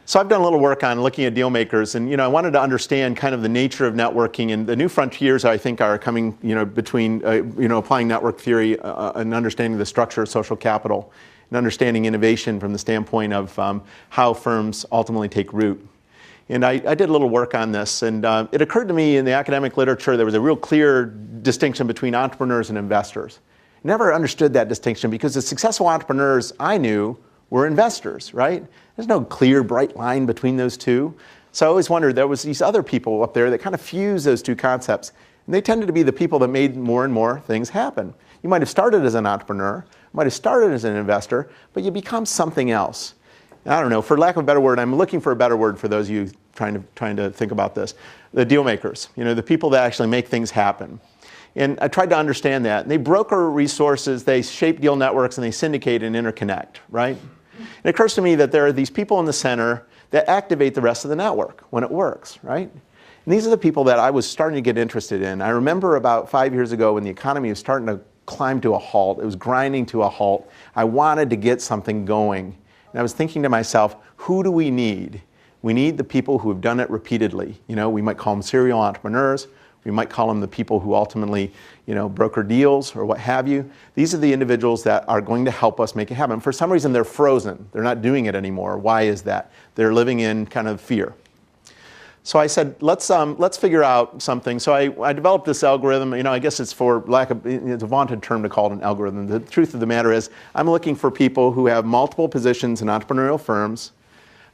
So I've done a little work on looking at deal makers, and I wanted to understand kind of the nature of networking, and the new frontiers I think are coming between applying network theory and understanding the structure of social capital, and understanding innovation from the standpoint of how firms ultimately take root. And I did a little work on this, and it occurred to me in the academic literature there was a real clear distinction between entrepreneurs and investors. I never understood that distinction because the successful entrepreneurs I knew were investors, right? There's no clear, bright line between those two. So I always wondered, there was these other people up there that kind of fuse those two concepts. And they tended to be the people that made more and more things happen. You might have started as an entrepreneur, might have started as an investor, but you become something else. And I don't know, for lack of a better word, I'm looking for a better word for those of you trying to think about this. The deal makers, the people that actually make things happen. And I tried to understand that. And they broker resources, they shape deal networks, and they syndicate and interconnect, right? It occurs to me that there are these people in the center that activate the rest of the network when it works, right? And these are the people that I was starting to get interested in. I remember about 5 years ago when the economy was starting to climb to a halt. It was grinding to a halt. I wanted to get something going. And I was thinking to myself, who do we need? We need the people who have done it repeatedly. We might call them serial entrepreneurs. We might call them the people who ultimately, broker deals or what have you. These are the individuals that are going to help us make it happen. For some reason, they're frozen. They're not doing it anymore. Why is that? They're living in kind of fear. So I said, let's figure out something. So I developed this algorithm. I guess it's it's a vaunted term to call it an algorithm. The truth of the matter is, I'm looking for people who have multiple positions in entrepreneurial firms.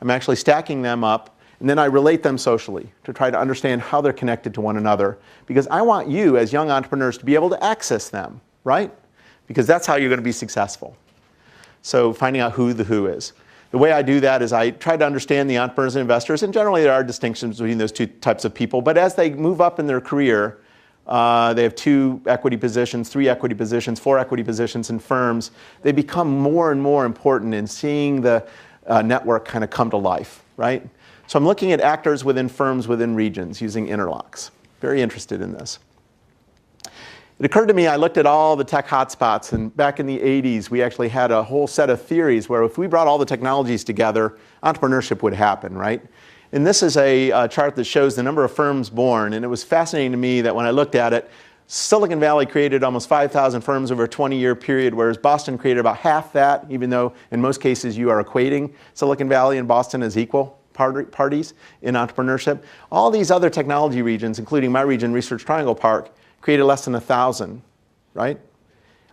I'm actually stacking them up. And then I relate them socially to try to understand how they're connected to one another. Because I want you, as young entrepreneurs, to be able to access them, right? Because that's how you're going to be successful. So finding out who the who is. The way I do that is I try to understand the entrepreneurs and investors. And generally, there are distinctions between those two types of people. But as they move up in their career, they have 2 equity positions, 3 equity positions, 4 equity positions in firms. They become more and more important in seeing the network kind of come to life, right? So I'm looking at actors within firms within regions using interlocks. Very interested in this. It occurred to me, I looked at all the tech hotspots, and back in the 80s, we actually had a whole set of theories where if we brought all the technologies together, entrepreneurship would happen, right? And this is a chart that shows the number of firms born, and it was fascinating to me that when I looked at it, Silicon Valley created almost 5,000 firms over a 20-year period, whereas Boston created about half that, even though in most cases you are equating Silicon Valley and Boston as equal parties in entrepreneurship. All these other technology regions, including my region, Research Triangle Park, created less than 1,000, right?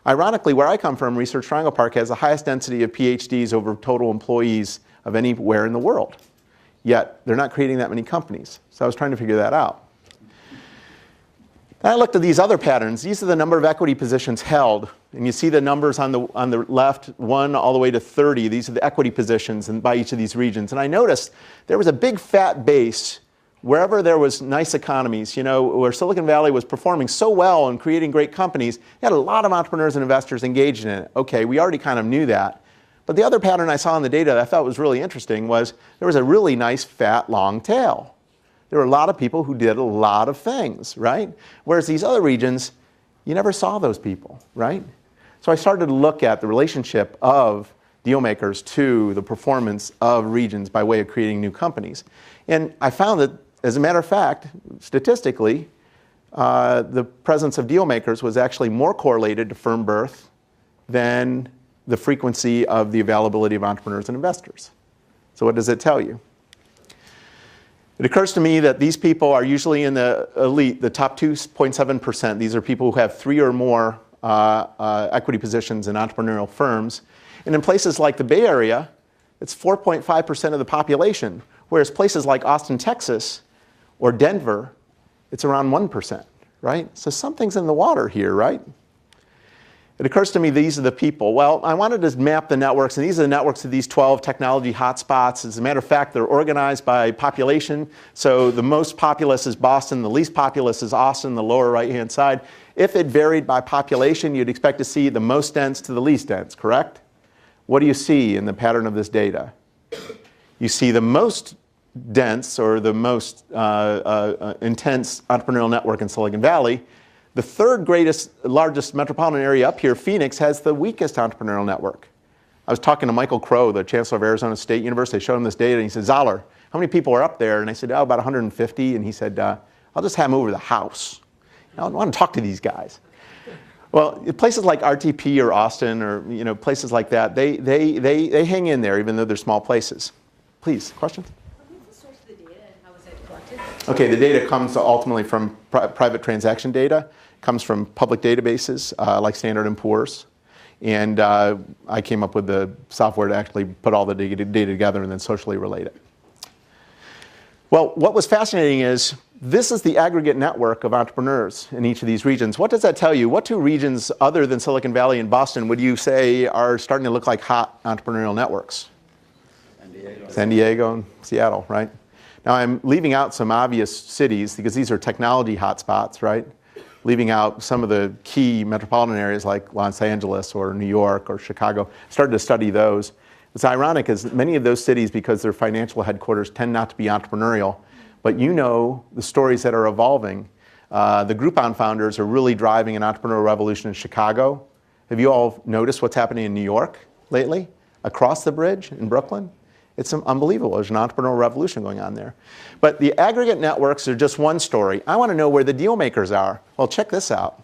Ironically, where I come from, Research Triangle Park has the highest density of PhDs over total employees of anywhere in the world. Yet, they're not creating that many companies. So I was trying to figure that out. Then I looked at these other patterns. These are the number of equity positions held. And you see the numbers on the left, 1 all the way to 30. These are the equity positions by each of these regions. And I noticed there was a big fat base wherever there was nice economies, where Silicon Valley was performing so well and creating great companies. You had a lot of entrepreneurs and investors engaged in it. Okay, we already kind of knew that. But the other pattern I saw in the data that I thought was really interesting was there was a really nice fat long tail. There were a lot of people who did a lot of things, right? Whereas these other regions, you never saw those people, right? So I started to look at the relationship of deal makers to the performance of regions by way of creating new companies. And I found that, as a matter of fact, statistically, the presence of deal makers was actually more correlated to firm birth than the frequency of the availability of entrepreneurs and investors. So what does it tell you? It occurs to me that these people are usually in the elite, the top 2.7%. These are people who have 3 or more equity positions in entrepreneurial firms. And in places like the Bay Area, it's 4.5% of the population, whereas places like Austin, Texas, or Denver, it's around 1%, right? So something's in the water here, right? It occurs to me these are the people. Well, I wanted to map the networks, and these are the networks of these 12 technology hotspots. As a matter of fact, they're organized by population. So the most populous is Boston, the least populous is Austin, the lower right-hand side. If it varied by population, you'd expect to see the most dense to the least dense, correct? What do you see in the pattern of this data? You see the most dense or the most intense entrepreneurial network in Silicon Valley. The third largest metropolitan area up here, Phoenix, has the weakest entrepreneurial network. I was talking to Michael Crow, the chancellor of Arizona State University. I showed him this data, and he said, Zoller, how many people are up there? And I said, oh, about 150. And he said, I'll just have them over to the house. I want to talk to these guys. Well, places like RTP or Austin or places like that, they hang in there even though they're small places. Please, questions? What was the source of the data and how was it collected? Okay, the data comes ultimately from private transaction data. It comes from public databases like Standard & Poor's. And I came up with the software to actually put all the data together and then socially relate it. Well, what was fascinating is this is the aggregate network of entrepreneurs in each of these regions. What does that tell you? What two regions other than Silicon Valley and Boston would you say are starting to look like hot entrepreneurial networks? San Diego and Seattle, right? Now I'm leaving out some obvious cities because these are technology hotspots, right? Leaving out some of the key metropolitan areas like Los Angeles or New York or Chicago. Started to study those. What's ironic is many of those cities, because their financial headquarters tend not to be entrepreneurial, but the stories that are evolving. The Groupon founders are really driving an entrepreneurial revolution in Chicago. Have you all noticed what's happening in New York lately? Across the bridge in Brooklyn? It's unbelievable. There's an entrepreneurial revolution going on there. But the aggregate networks are just one story. I want to know where the deal makers are. Well, check this out.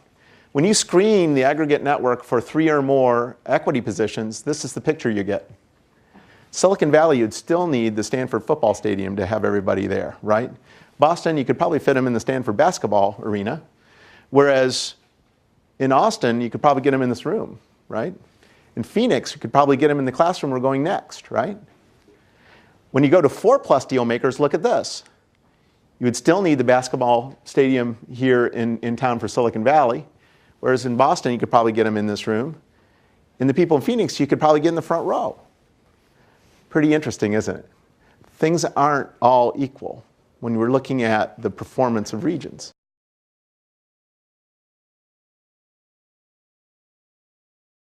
When you screen the aggregate network for 3 or more equity positions, this is the picture you get. Silicon Valley, you'd still need the Stanford football stadium to have everybody there, right? Boston, you could probably fit them in the Stanford basketball arena. Whereas in Austin, you could probably get them in this room, right? In Phoenix, you could probably get them in the classroom we're going next, right? When you go to 4+ deal makers, look at this. You would still need the basketball stadium here in town for Silicon Valley. Whereas in Boston, you could probably get them in this room. And the people in Phoenix, you could probably get in the front row. Pretty interesting, isn't it? Things aren't all equal when we're looking at the performance of regions.